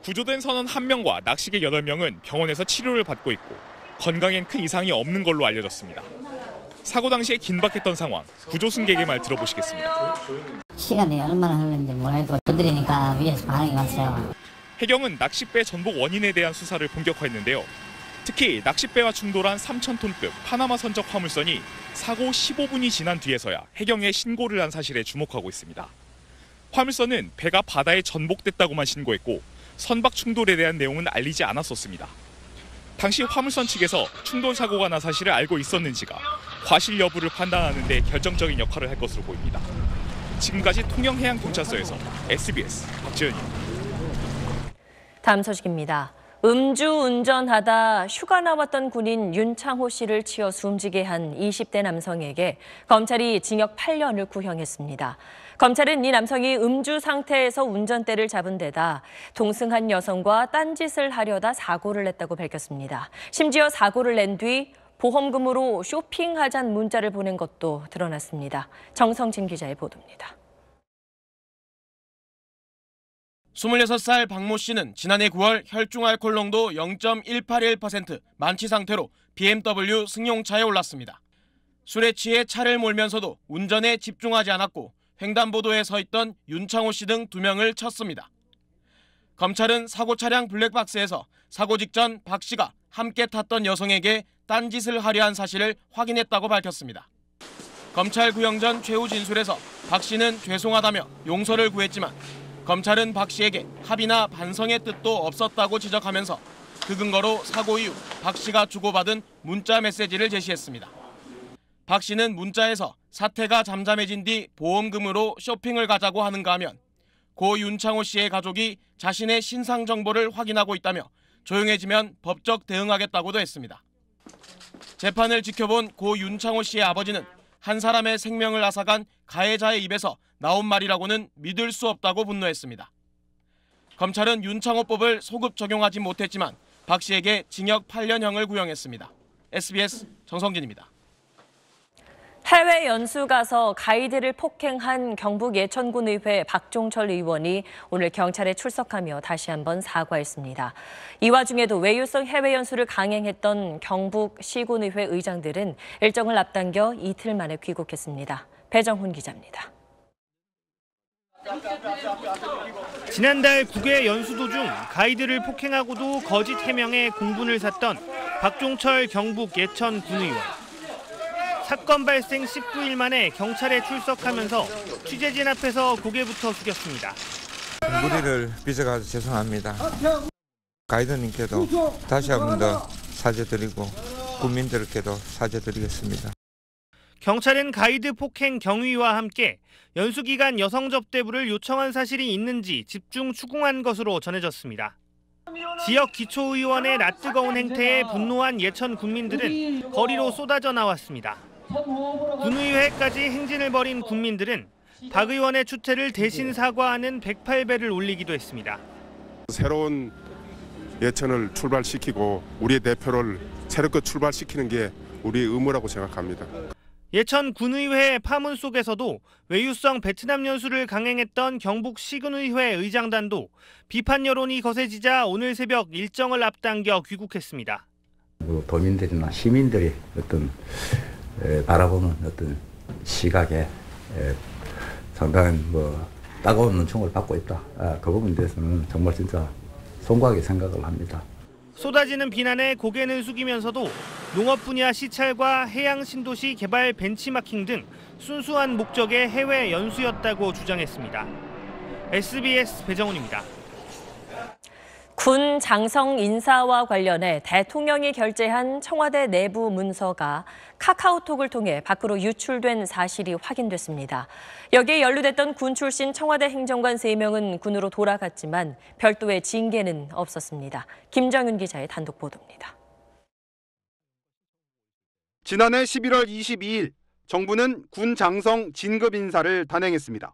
구조된 선원 1명과 낚시객 8명은 병원에서 치료를 받고 있고 건강엔 큰 이상이 없는 걸로 알려졌습니다. 사고 당시에 긴박했던 상황, 구조 승객의 말 들어보시겠습니다. 시간이 얼마나 흘렀는지 모르겠고 두드리니까 위에서 반응이 왔어요. 해경은 낚싯배 전복 원인에 대한 수사를 본격화했는데요. 특히 낚싯배와 충돌한 3,000톤급 파나마 선적 화물선이 사고 15분이 지난 뒤에서야 해경에 신고를 한 사실에 주목하고 있습니다. 화물선은 배가 바다에 전복됐다고만 신고했고 선박 충돌에 대한 내용은 알리지 않았었습니다. 당시 화물선 측에서 충돌 사고가 난 사실을 알고 있었는지가 과실 여부를 판단하는 데 결정적인 역할을 할 것으로 보입니다. 지금까지 통영해양경찰서에서 SBS 박지현입니다. 다음 소식입니다. 음주 운전하다 휴가 나왔던 군인 윤창호 씨를 치어 숨지게 한 20대 남성에게 검찰이 징역 8년을 구형했습니다. 검찰은 이 남성이 음주 상태에서 운전대를 잡은 데다 동승한 여성과 딴짓을 하려다 사고를 냈다고 밝혔습니다. 심지어 사고를 낸 뒤 보험금으로 쇼핑하자는 문자를 보낸 것도 드러났습니다. 정성진 기자의 보도입니다. 26살 박모 씨는 지난해 9월 혈중 알코올 농도 0.181% 만취 상태로 BMW 승용차에 올랐습니다. 술에 취해 차를 몰면서도 운전에 집중하지 않았고 횡단보도에 서 있던 윤창호 씨 등 2명을 쳤습니다. 검찰은 사고 차량 블랙박스에서 사고 직전 박 씨가 함께 탔던 여성에게 딴짓을 하려 한 사실을 확인했다고 밝혔습니다. 검찰 구형 전 최후 진술에서 박 씨는 죄송하다며 용서를 구했지만 검찰은 박 씨에게 합의나 반성의 뜻도 없었다고 지적하면서 그 근거로 사고 이후 박 씨가 주고받은 문자 메시지를 제시했습니다. 박 씨는 문자에서 사태가 잠잠해진 뒤 보험금으로 쇼핑을 가자고 하는가 하면 고 윤창호 씨의 가족이 자신의 신상 정보를 확인하고 있다며 조용해지면 법적 대응하겠다고도 했습니다. 재판을 지켜본 고 윤창호 씨의 아버지는 한 사람의 생명을 앗아간 가해자의 입에서 나온 말이라고는 믿을 수 없다고 분노했습니다. 검찰은 윤창호법을 소급 적용하지 못했지만 박 씨에게 징역 8년형을 구형했습니다. SBS 정성진입니다. 해외 연수 가서 가이드를 폭행한 경북 예천군의회 박종철 의원이 오늘 경찰에 출석하며 다시 한번 사과했습니다. 이 와중에도 외유성 해외 연수를 강행했던 경북 시군의회 의장들은 일정을 앞당겨 이틀 만에 귀국했습니다. 배정훈 기자입니다. 지난달 국외 연수 도중 가이드를 폭행하고도 거짓 해명에 공분을 샀던 박종철 경북 예천 군의원. 사건 발생 19일 만에 경찰에 출석하면서 취재진 앞에서 고개부터 숙였습니다. 무리를 빚어가서 죄송합니다. 가이드님께도 다시 한 번 더 사죄드리고 국민들께도 사죄드리겠습니다. 경찰은 가이드 폭행 경위와 함께 연수 기간 여성 접대부를 요청한 사실이 있는지 집중 추궁한 것으로 전해졌습니다. 지역 기초의원의 낯뜨거운 행태에 분노한 예천 군민들은 거리로 쏟아져 나왔습니다. 군의회까지 행진을 벌인 국민들은 박 의원의 추태를 대신 사과하는 108배를 올리기도 했습니다. 새로운 예천을 출발시키고 우리의 대표를 새롭게 출발시키는 게 우리의 의무라고 생각합니다. 예천 군의회 파문 속에서도 외유성 베트남 연수를 강행했던 경북 시군의회 의장단도 비판 여론이 거세지자 오늘 새벽 일정을 앞당겨 귀국했습니다. 도민들이나 시민들이 어떤 바라보는 어떤 시각에 상당한 따가운 눈총을 받고 있다. 그 부분에 대해서는 정말 진짜 송구하게 생각을 합니다. 쏟아지는 비난에 고개는 숙이면서도 농업 분야 시찰과 해양 신도시 개발 벤치마킹 등 순수한 목적의 해외 연수였다고 주장했습니다. SBS 배정훈입니다. 군 장성 인사와 관련해 대통령이 결재한 청와대 내부 문서가 카카오톡을 통해 밖으로 유출된 사실이 확인됐습니다. 여기에 연루됐던 군 출신 청와대 행정관 3명은 군으로 돌아갔지만 별도의 징계는 없었습니다. 김정윤 기자의 단독 보도입니다. 지난해 11월 22일 정부는 군 장성 진급 인사를 단행했습니다.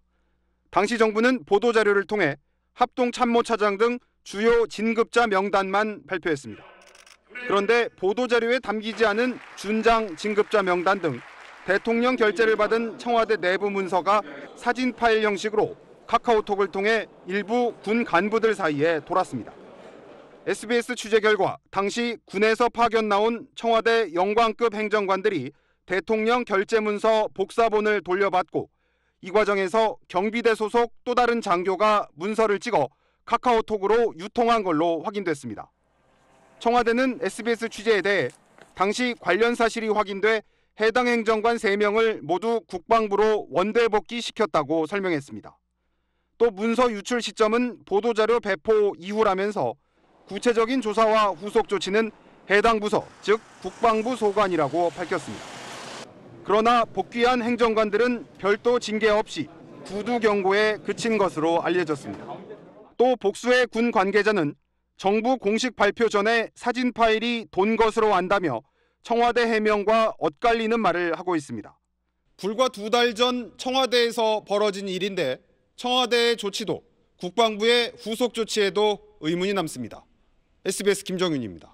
당시 정부는 보도자료를 통해 합동참모차장 등 주요 진급자 명단만 발표했습니다. 그런데 보도자료에 담기지 않은 준장 진급자 명단 등 대통령 결재를 받은 청와대 내부 문서가 사진 파일 형식으로 카카오톡을 통해 일부 군 간부들 사이에 돌았습니다. SBS 취재 결과 당시 군에서 파견 나온 청와대 영광급 행정관들이 대통령 결재 문서 복사본을 돌려받고 이 과정에서 경비대 소속 또 다른 장교가 문서를 찍어 카카오톡으로 유통한 걸로 확인됐습니다. 청와대는 SBS 취재에 대해 당시 관련 사실이 확인돼 해당 행정관 3명을 모두 국방부로 원대 복귀시켰다고 설명했습니다. 또 문서 유출 시점은 보도자료 배포 이후라면서 구체적인 조사와 후속 조치는 해당 부서, 즉 국방부 소관이라고 밝혔습니다. 그러나 복귀한 행정관들은 별도 징계 없이 구두 경고에 그친 것으로 알려졌습니다. 또 복수의 군 관계자는 정부 공식 발표 전에 사진 파일이 돈 것으로 안다며 청와대 해명과 엇갈리는 말을 하고 있습니다. 불과 2달 전 청와대에서 벌어진 일인데 청와대의 조치도 국방부의 후속 조치에도 의문이 남습니다. SBS 김정윤입니다.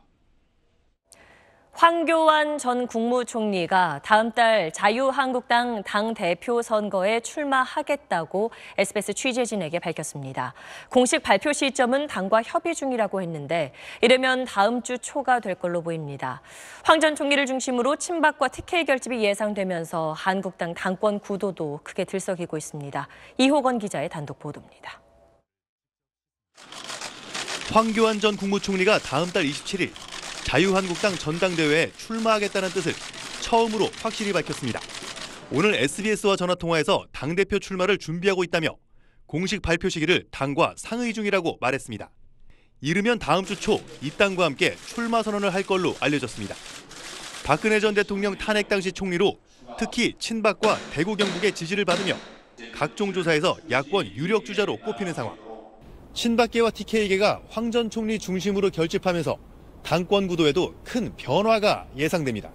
황교안 전 국무총리가 다음 달 자유한국당 당대표 선거에 출마하겠다고 SBS 취재진에게 밝혔습니다. 공식 발표 시점은 당과 협의 중이라고 했는데 이르면 다음 주 초가 될 걸로 보입니다. 황 전 총리를 중심으로 친박과 TK 결집이 예상되면서 한국당 당권 구도도 크게 들썩이고 있습니다. 이호건 기자의 단독 보도입니다. 황교안 전 국무총리가 다음 달 27일 자유한국당 전당대회에 출마하겠다는 뜻을 처음으로 확실히 밝혔습니다. 오늘 SBS와 전화통화에서 당대표 출마를 준비하고 있다며 공식 발표 시기를 당과 상의 중이라고 말했습니다. 이르면 다음 주 초 이 당과 함께 출마 선언을 할 걸로 알려졌습니다. 박근혜 전 대통령 탄핵 당시 총리로 특히 친박과 대구 경북의 지지를 받으며 각종 조사에서 야권 유력 주자로 꼽히는 상황. 친박계와 TK계가 황 전 총리 중심으로 결집하면서 당권 구도에도 큰 변화가 예상됩니다.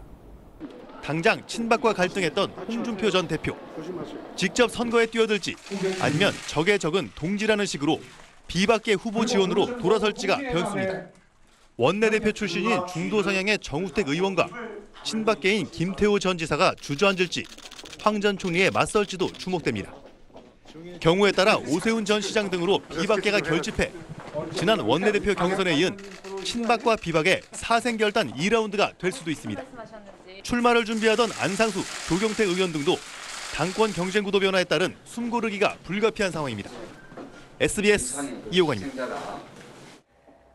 당장 친박과 갈등했던 홍준표 전 대표. 직접 선거에 뛰어들지 아니면 적의 적은 동지라는 식으로 비박계 후보 지원으로 돌아설지가 변수입니다. 원내대표 출신인 중도 성향의 정우택 의원과 친박계인 김태호 전 지사가 주저앉을지 황 전 총리에 맞설지도 주목됩니다. 경우에 따라 오세훈 전 시장 등으로 비박계가 결집해 지난 원내대표 경선에 이은 친박과 비박의 사생결단 2라운드가 될 수도 있습니다. 출마를 준비하던 안상수, 조경태 의원 등도 당권 경쟁 구도 변화에 따른 숨고르기가 불가피한 상황입니다. SBS 이호건입니다.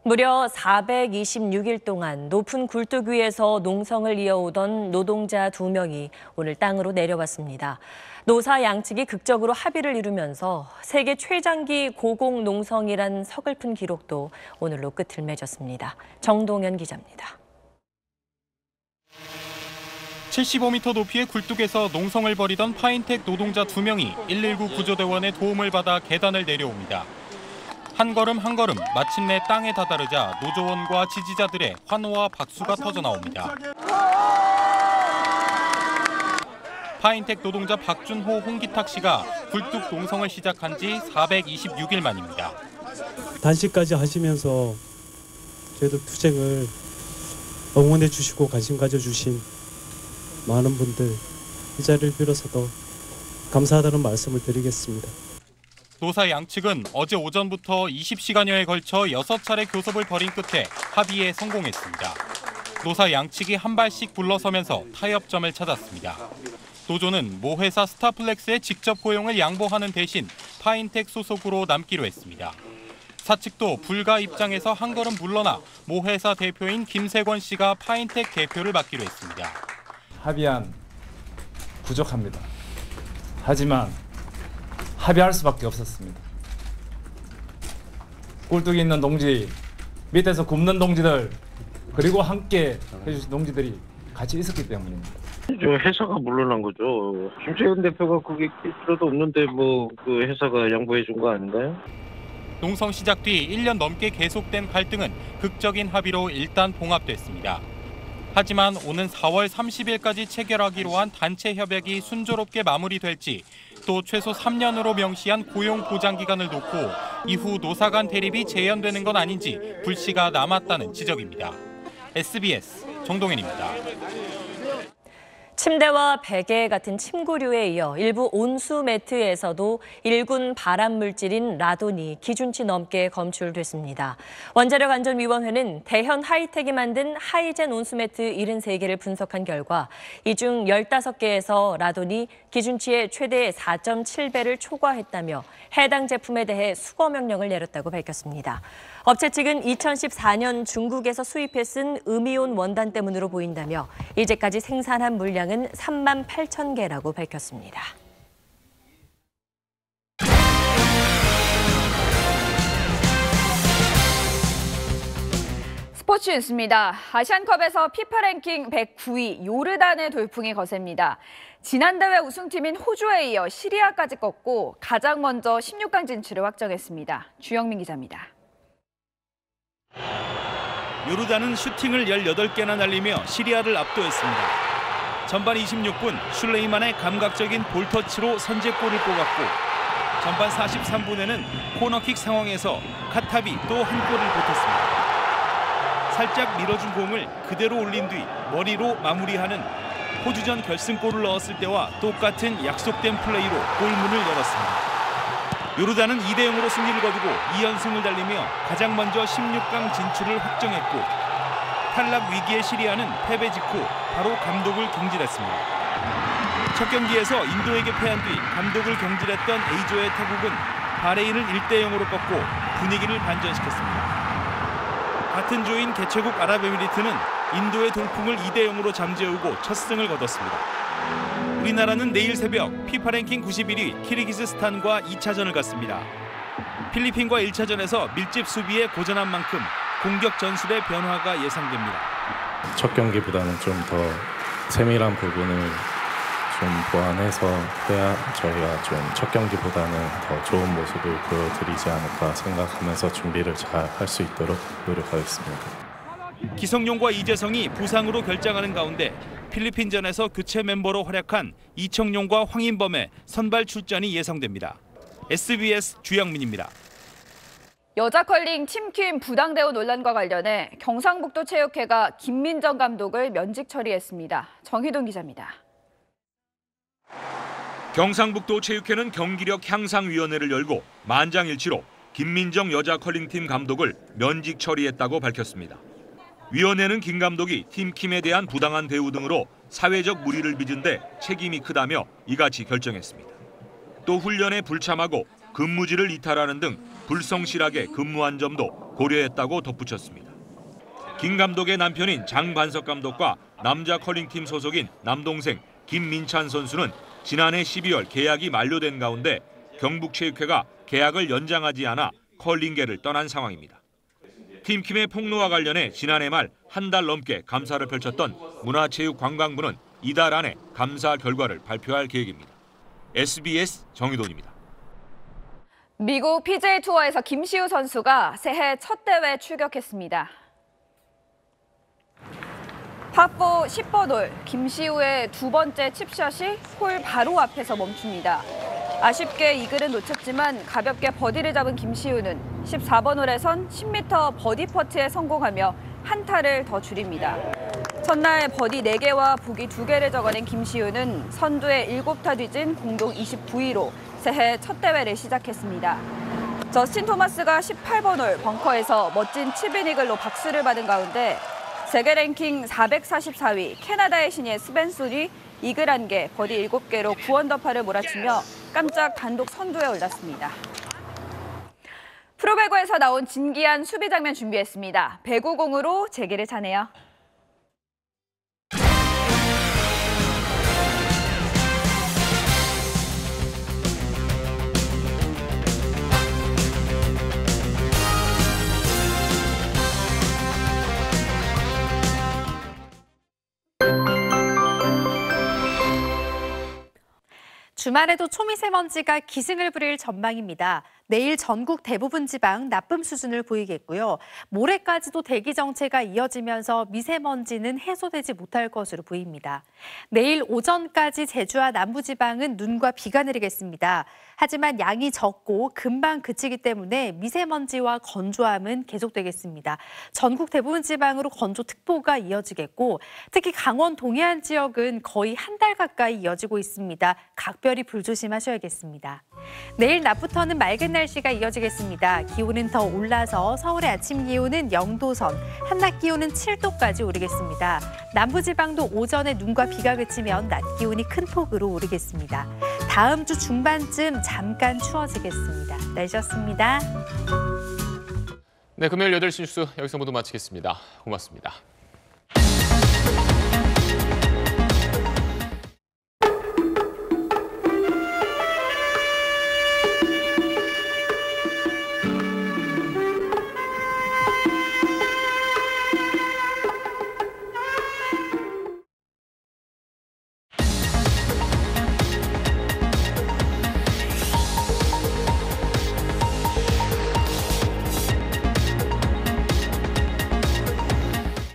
무려 426일 동안 높은 굴뚝 위에서 농성을 이어오던 노동자 2명이 오늘 땅으로 내려왔습니다. 노사 양측이 극적으로 합의를 이루면서 세계 최장기 고공농성이란 서글픈 기록도 오늘로 끝을 맺었습니다. 정동현 기자입니다. 75m 높이의 굴뚝에서 농성을 벌이던 파인텍 노동자 2명이 119 구조대원의 도움을 받아 계단을 내려옵니다. 한 걸음 한 걸음 마침내 땅에 다다르자 노조원과 지지자들의 환호와 박수가 터져나옵니다. 파인텍 노동자 박준호, 홍기탁 씨가 굴뚝 농성을 시작한 지 426일 만입니다. 단식까지 하시면서 저희들 투쟁을 응원해 주시고 관심 가져주신 많은 분들 이 자리를 빌어서도 감사하다는 말씀을 드리겠습니다. 노사 양측은 어제 오전부터 20시간여에 걸쳐 6차례 교섭을 벌인 끝에 합의에 성공했습니다. 노사 양측이 한 발씩 불러서면서 타협점을 찾았습니다. 노조는 모 회사 스타플렉스의 직접 고용을 양보하는 대신 파인텍 소속으로 남기로 했습니다. 사측도 불가 입장에서 한 걸음 물러나 모 회사 대표인 김세권 씨가 파인텍 대표를 맡기로 했습니다. 합의안 부족합니다. 하지만 합의할 수밖에 없었습니다. 꿀뚝이 있는 동지, 밑에서 굽는 동지들, 그리고 함께 해주신 동지들이 같이 있었기 때문입니다. 회사가 물러난 거죠. 김세권 대표가 그게 필요도 없는데 그 회사가 양보해 준 거 아닌가요? 농성 시작 뒤 1년 넘게 계속된 갈등은 극적인 합의로 일단 봉합됐습니다. 하지만 오는 4월 30일까지 체결하기로 한 단체 협약이 순조롭게 마무리될지 또 최소 3년으로 명시한 고용 보장 기간을 놓고 이후 노사 간 대립이 재현되는 건 아닌지 불씨가 남았다는 지적입니다. SBS 정동현입니다. 침대와 베개 같은 침구류에 이어 일부 온수 매트에서도 일군 발암 물질인 라돈이 기준치 넘게 검출됐습니다. 원자력안전위원회는 대현 하이텍이 만든 하이젠 온수 매트 73개를 분석한 결과 이 중 15개에서 라돈이 기준치의 최대 4.7배를 초과했다며 해당 제품에 대해 수거 명령을 내렸다고 밝혔습니다. 업체 측은 2014년 중국에서 수입해 쓴 음이온 원단 때문으로 보인다며 이제까지 생산한 물량은 3만 8천 개라고 밝혔습니다. 스포츠 뉴스입니다. 아시안컵에서 피파 랭킹 109위 요르단의 돌풍이 거셉니다. 지난 대회 우승팀인 호주에 이어 시리아까지 꺾고 가장 먼저 16강 진출을 확정했습니다. 주영민 기자입니다. 요르단은 슈팅을 18개나 날리며 시리아를 압도했습니다. 전반 26분 슐레이만의 감각적인 볼터치로 선제골을 뽑았고 전반 43분에는 코너킥 상황에서 카탑이 또 한 골을 보탰습니다. 살짝 밀어준 공을 그대로 올린 뒤 머리로 마무리하는 호주전 결승골을 넣었을 때와 똑같은 약속된 플레이로 골문을 열었습니다. 요르단은 2대0으로 승리를 거두고 2연승을 달리며 가장 먼저 16강 진출을 확정했고 탈락 위기의 시리아는 패배 직후 바로 감독을 경질했습니다. 첫 경기에서 인도에게 패한 뒤 감독을 경질했던 A조의 태국은 바레인을 1대0으로 꺾고 분위기를 반전시켰습니다. 같은 조인 개최국 아랍에미리트는 인도의 돌풍을 2대0으로 잠재우고 첫 승을 거뒀습니다. 우리나라는 내일 새벽 피파 랭킹 91위 키르기스스탄과 2차전을 갖습니다. 필리핀과 1차전에서 밀집 수비에 고전한 만큼 공격 전술의 변화가 예상됩니다. 첫 경기보다는 좀 더 세밀한 부분을 좀 보완해서 해야 저희가 좀 첫 경기보다는 더 좋은 모습을 보여드리지 않을까 생각하면서 준비를 잘 할 수 있도록 노력하겠습니다. 기성용과 이재성이 부상으로 결장하는 가운데 필리핀전에서 교체 멤버로 활약한 이청용과 황인범의 선발 출전이 예상됩니다. SBS 주영민입니다. 여자 컬링 팀킴 부당 대우 논란과 관련해 경상북도 체육회가 김민정 감독을 면직 처리했습니다. 정희동 기자입니다. 경상북도 체육회는 경기력 향상위원회를 열고 만장일치로 김민정 여자 컬링팀 감독을 면직 처리했다고 밝혔습니다. 위원회는 김 감독이 팀킴에 대한 부당한 대우 등으로 사회적 물의를 빚은 데 책임이 크다며 이같이 결정했습니다. 또 훈련에 불참하고 근무지를 이탈하는 등 불성실하게 근무한 점도 고려했다고 덧붙였습니다. 김 감독의 남편인 장반석 감독과 남자 컬링팀 소속인 남동생 김민찬 선수는 지난해 12월 계약이 만료된 가운데 경북체육회가 계약을 연장하지 않아 컬링계를 떠난 상황입니다. 팀킴의 폭로와 관련해 지난해 말 한 달 넘게 감사를 펼쳤던 문화체육관광부는 이달 안에 감사 결과를 발표할 계획입니다. SBS 정희돈입니다. 미국 PGA 투어에서 김시우 선수가 새해 첫 대회에 출격했습니다. 파4 10번 홀, 김시우의 두 번째 칩샷이 홀 바로 앞에서 멈춥니다. 아쉽게 이글은 놓쳤지만 가볍게 버디를 잡은 김시우는 14번 홀에선 10m 버디 퍼트에 성공하며 한 타를 더 줄입니다. 첫날 버디 4개와 보기 2개를 적어낸 김시우는 선두에 7타 뒤진 공동 29위로 새해 첫 대회를 시작했습니다. 저스틴 토마스가 18번 홀 벙커에서 멋진 칩인 이글로 박수를 받은 가운데 세계 랭킹 444위 캐나다의 신예 스벤슨이 이글 1개, 버디 7개로 9언더파를 몰아치며 깜짝 단독 선두에 올랐습니다. 프로배구에서 나온 진기한 수비 장면 준비했습니다. 배구공으로 재기를 차네요. 주말에도 초미세먼지가 기승을 부릴 전망입니다. 내일 전국 대부분 지방 나쁨 수준을 보이겠고요. 모레까지도 대기 정체가 이어지면서 미세먼지는 해소되지 못할 것으로 보입니다. 내일 오전까지 제주와 남부지방은 눈과 비가 내리겠습니다. 하지만 양이 적고 금방 그치기 때문에 미세먼지와 건조함은 계속되겠습니다. 전국 대부분 지방으로 건조특보가 이어지겠고 특히 강원 동해안 지역은 거의 한 달 가까이 이어지고 있습니다. 각별히 불조심하셔야겠습니다. 내일 낮부터는 맑은 날씨가 이어지겠습니다. 기온은 더 올라서 서울의 아침 기온은 0도선, 한낮 기온은 7도까지 오르겠습니다. 남부지방도 오전에 눈과 비가 그치면 낮 기온이 큰 폭으로 오르겠습니다. 다음 주 중반쯤 잠깐 추워지겠습니다. 날씨였습니다. 네, 금요일 8시 뉴스 여기서 모두 마치겠습니다. 고맙습니다.